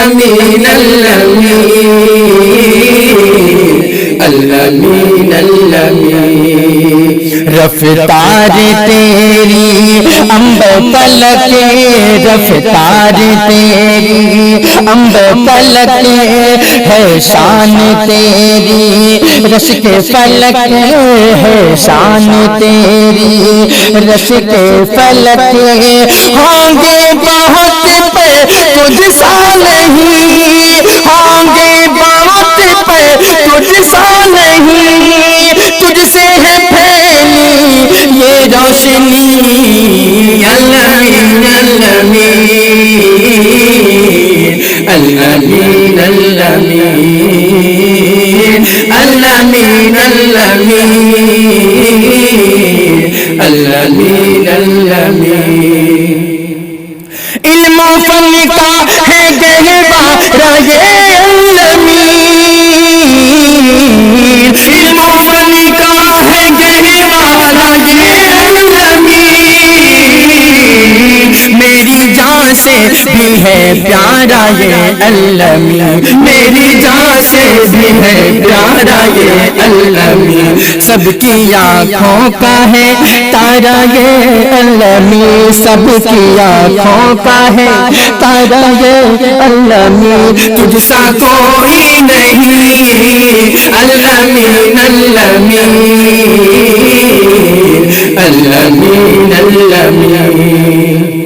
الامین الامین الامین الامین رفتار تیری امبر پلک رفتار تیری امبر پلک ہے شان تیری رش کے فلک ہے شان تیری رش کے فلک ہوں گے بہت پہ تجھ سا نہیں ہوں گے بہت پہ تجھ سا نہیں تجھ سے ہے پھیلی یہ روشنی الامین الامین الامین الامین الامین الامین الامین علم و فن کا ہے گہوارہ یہ الامین علم و فن کا ہے گہوارہ یہ الامین میری جان سے بھی ہے پیارا یہ الامین میری جان سے بھی ہے پیارا یہ الامین سب کی آنکھوں کا ہے تارا یہ الامین سب کی آنکھوں کا ہے تارا یہ الامین تجھ سا کوئی نہیں الامین الامین الامین الامین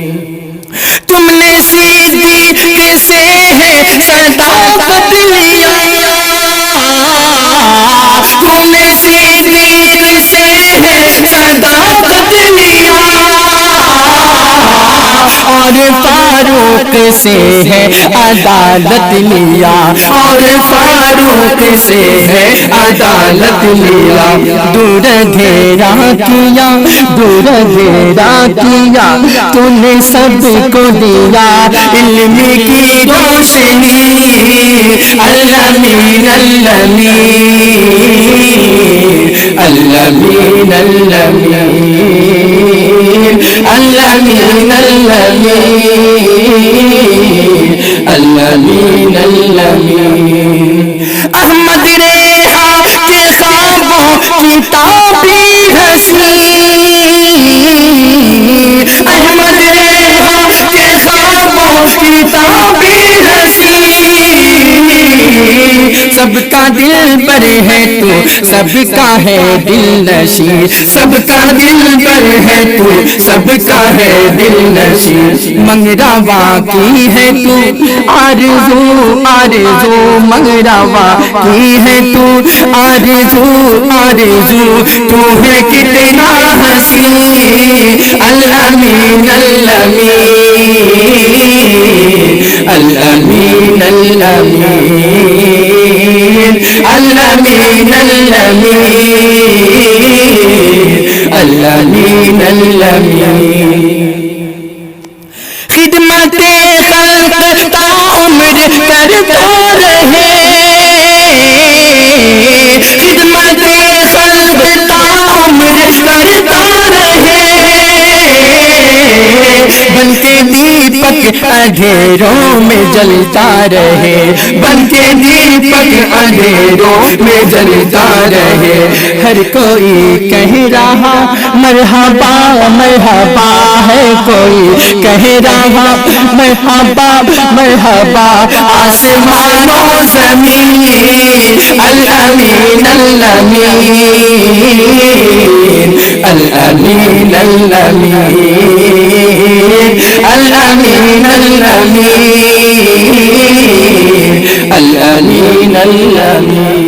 تم نے صدیق سے ہے صداقت لیا تم نے صدیق سے ہے صداقت لیا اور فاروق سے ہے عدالت لیا اور فاروق سے ہے عدالت لیا دور دھیرا کیا دور دھیرا کیا تو نے سب کو دیا علم کی روشنی الامین الامین الامین الامین الامین الامین الامین احمد ریحا کے خوابوں کی تعبیر حسین احمد ریحا کے خوابوں کی تعبیر حسین سب کا دل پر ہے تو سب کا ہے دل نشین سب کا دل پر ہے تو سب کا ہے دل نشین منگراوا کی ہے تو آرزو آرزو منگراوا کی ہے تو آرزو آرزو تو ہے کتنا حسین الامین الامین الامین الامین الامین الامین الامین خدمت خلق تا عمر کرتا رہے خدمت خلق تا عمر کرتا رہے بن کے دیپک اندھیروں میں جلتا رہے بن کے دیپک اندھیروں میں جلتا رہے ہر کوئی کہہ رہا مرحبا مرحبا ہے کوئی کہہ رہا مرحبا مرحبا آسمان و زمین الامین الامین الامین الامین الامین الامین الامین الامین